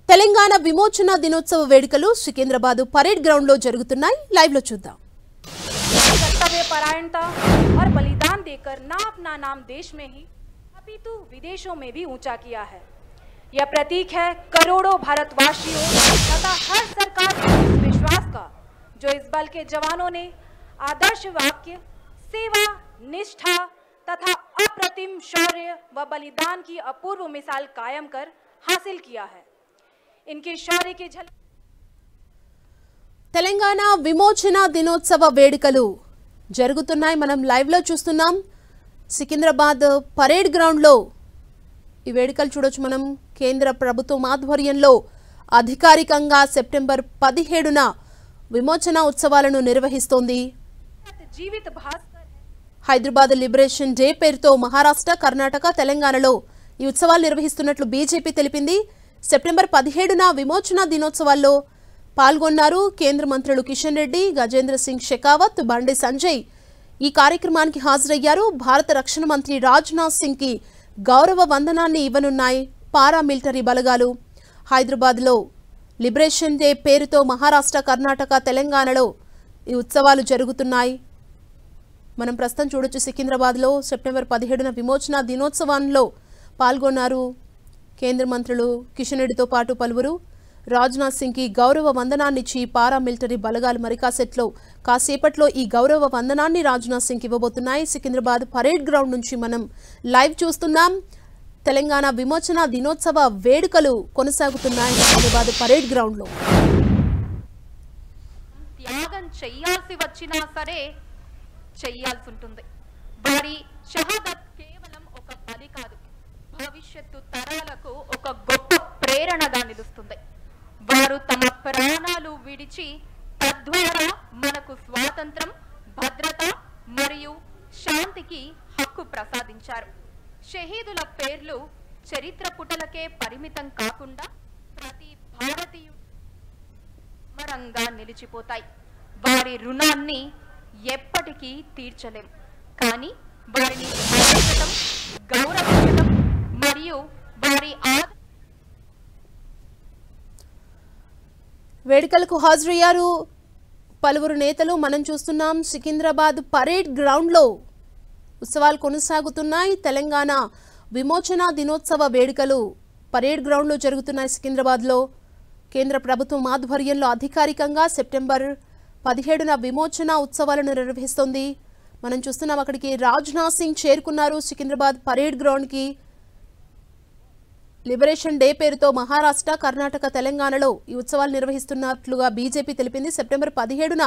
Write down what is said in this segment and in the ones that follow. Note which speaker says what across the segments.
Speaker 1: తెలంగాణ విమోచన దినోత్సవ వేడుకలు సికింద్రాబాద్ పరేడ్ గ్రౌండ్ లో జరుగుతున్నాయి। లైవ్ లో చూద్దాం।
Speaker 2: कर्तव्य परायणता और बलिदान देकर न अपना नाम देश में ही अपितु विदेशों में भी ऊंचा किया है। यह प्रतीक है करोड़ों भारतवासियों तथा हर सरकार के विश्वास का, जो इस बल के जवानों ने आदर्श वाक्य सेवा, निष्ठा तथा अप्रतिम शौर्य व बलिदान की अपूर्व मिसाल कायम कर हासिल किया है। इनके शौर्य की झलक
Speaker 1: తెలంగాణ విమోచన దినోత్సవ వేడుకలు జరుగుతున్నాయి। మనం లైవ్ లో చూస్తున్నాం। సికింద్రాబాద్ పరేడ్ గ్రౌండ్ లో ఈ వేడుకలు చూడొచ్చు। మనం కేంద్ర ప్రభుత్వం ఆధ్వర్యంలో అధికారికంగా సెప్టెంబర్ 17న విమోచన ఉత్సవాలను నిర్వహిస్తోంది। హైదరాబాద్ లిబరేషన్ డే పేరుతో మహారాష్ట్ర, కర్ణాటక, తెలంగాణలో ఈ ఉత్సవాలు నిర్వహిస్తున్నట్లు బీజేపీ తెలిపింది। సెప్టెంబర్ 17న విమోచన దినోత్సవాల్లో పాల్గొన్నారు కేంద్ర మంత్రులు కిషన్ రెడ్డి, గజేంద్ర సింగ్ షెకావత్, బండి సంజయ్ ఈ కార్యక్రమానికి హాజరయ్యారు। భారత రక్షణ మంత్రి రాజ్నాథ్ సింగ్ కి గౌరవ వందనాన్ని ఇవ్వనున్నాయి పారామిలిటరీ బలగాలు। హైదరాబాద్లో లిబరేషన్ డే పేరుతో మహారాష్ట్ర, కర్ణాటక, తెలంగాణలో ఈ ఉత్సవాలు జరుగుతున్నాయి। మనం ప్రస్తుతం చూడొచ్చు సికింద్రాబాద్లో సెప్టెంబర్ 17న విమోచన దినోత్సవంలో పాల్గొన్నారు కేంద్ర మంత్రులు కిషన్ రెడ్డితో పాటు పలువురు। రాజ్నాథ్ సింగ్ కి గౌరవ వందనాన్నిచ్చి పారామిలిటరీ బలగాలు మరి కాసేపట్లో ఈ గౌరవ వందనాన్ని రాజ్నాథ్ సింగ్ ఇవ్వబోతున్నాయి। సికింద్రాబాద్ పరేడ్ గ్రౌండ్ నుంచి మనం లైవ్ చూస్తున్నాం। తెలంగాణ విమోచన దినోత్సవ వేడుకలు కొనసాగుతున్నాయి సికింద్రాబాద్ పరేడ్ గ్రౌండ్ లో।
Speaker 2: త్యాగం చేయాల్సి వచ్చినా సరే చేయాల్సి ఉంటుంది। వారి షహాదత్ కేవలం ఒక బలి కాదు, భవిష్యత్తు తరాలకు ఒక గొప్ప ప్రేరణగా నిలుస్తుంది। వారు తమ ప్రాణాలు విడిచి తద్వారా మనకు స్వాతంత్రం, భద్రత మరియు శాంతికి హక్కు ప్రసాదించారు। షహీదుల పేర్లు చరిత్ర పుటలకే పరిమితం కాకుండా ప్రతి భారతీయుడు అమరంగా నిలిచిపోతాయి। వారి రుణాన్ని ఎప్పటికీ తీర్చలేం, కానీ వారిని గౌరవించడం, గౌరవించడం మరియు వారి
Speaker 1: వేడుకలకు హాజరయ్యారు పలువురు నేతలు। మనం చూస్తున్నాం సికింద్రాబాద్ పరేడ్ గ్రౌండ్ లో ఉత్సవాలు కొనసాగుతున్నాయి। తెలంగాణ విమోచన దినోత్సవ వేడుకలు పరేడ్ గ్రౌండ్ లో జరుగుతున్నాయి సికింద్రాబాద్ లో। కేంద్ర ప్రభుత్వం ఆధ్వర్యంలో అధికారికంగా సెప్టెంబర్ 17న విమోచన ఉత్సవాలను నిర్వహిస్తోంది। మనం చూస్తున్నాం అక్కడికి రాజ్నాథ్ సింగ్ చేరుకున్నారు సికింద్రాబాద్ పరేడ్ గ్రౌండ్ కి। లిబరేషన్ డే పేరుతో మహారాష్ట్ర, కర్ణాటక, తెలంగాణలో ఈ ఉత్సవాలు నిర్వహిస్తున్నట్లుగా బీజేపీ తెలిపింది। సెప్టెంబర్ 17న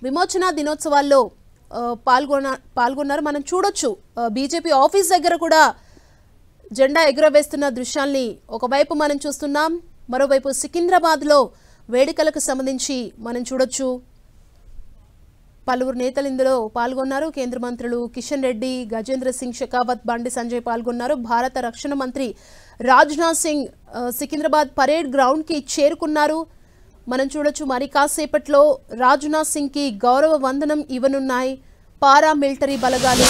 Speaker 1: విమోచన దినోత్సవాల్లో పాల్గొన్నారు। మనం చూడొచ్చు బీజేపీ ఆఫీస్ దగ్గర కూడా జెండా ఎగురవేస్తున్న దృశ్యాల్ని ఒకవైపు మనం చూస్తున్నాం, మరోవైపు సికింద్రాబాద్లో వేడుకలకు సంబంధించి మనం చూడొచ్చు పలువురు నేతలు ఇందులో పాల్గొన్నారు। కేంద్ర మంత్రులు కిషన్ రెడ్డి, గజేంద్ర సింగ్ షెకావత్, బండి సంజయ్ పాల్గొన్నారు। భారత రక్షణ మంత్రి రాజ్నాథ్ సింగ్ సికింద్రాబాద్ పరేడ్ గ్రౌండ్ కి చేరుకున్నారు। మనం చూడొచ్చు మరి కాసేపట్లో రాజ్నాథ్ సింగ్ కి గౌరవ వందనం ఇవ్వనున్నాయి పారామిలిటరీ బలగాలు।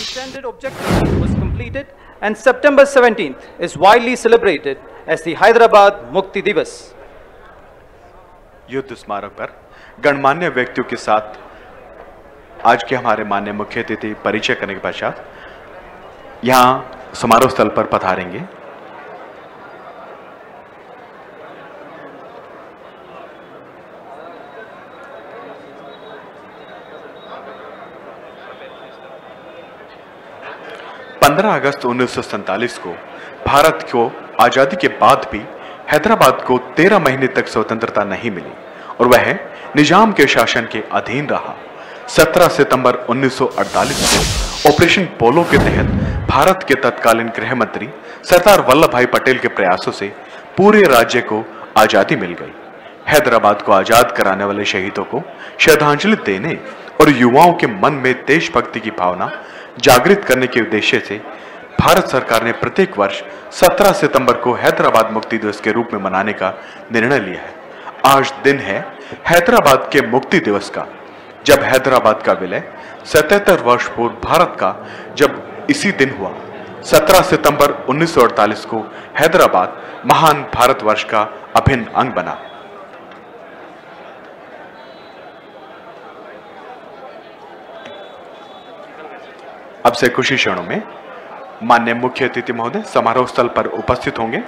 Speaker 3: Intended objective was completed and September 17th is widely celebrated as the Hyderabad Mukti Divas।
Speaker 4: युद्ध स्मारक पर गणमान्य व्यक्तियों के साथ आज के हमारे माननीय मुख्य अतिथि परिचय करने के पश्चात यहाँ समारोह स्थल पर पधारेंगे। अगस्त 1947 को भारत को आजादी के बाद भी हैदराबाद को 13 महीने तक स्वतंत्रता नहीं मिली और वह निजाम के शासन के अधीन रहा। 17 सितंबर 1948 को ऑपरेशन पोलो के तहत भारत के तत्कालीन गृह मंत्री सरदार वल्लभ भाई पटेल के प्रयासों से पूरे राज्य को आजादी मिल गई। हैदराबाद को आजाद कराने वाले शहीदों को श्रद्धांजलि देने और युवाओं के मन में देशभक्ति की भावना जागृत करने के उद्देश्य से भारत सरकार ने प्रत्येक वर्ष 17 सितंबर को हैदराबाद मुक्ति दिवस के रूप में मनाने का निर्णय लिया है। आज दिन है हैदराबाद के मुक्ति दिवस का, जब हैदराबाद का विलय 77 वर्ष पूर्व भारत का जब इसी दिन हुआ 17 सितंबर 1948 को हैदराबाद महान भारतवर्ष का अभिन्न अंग बना। अब से कुछ ही क्षणों में माननीय मुख्य अतिथि महोदय समारोह स्थल पर उपस्थित होंगे।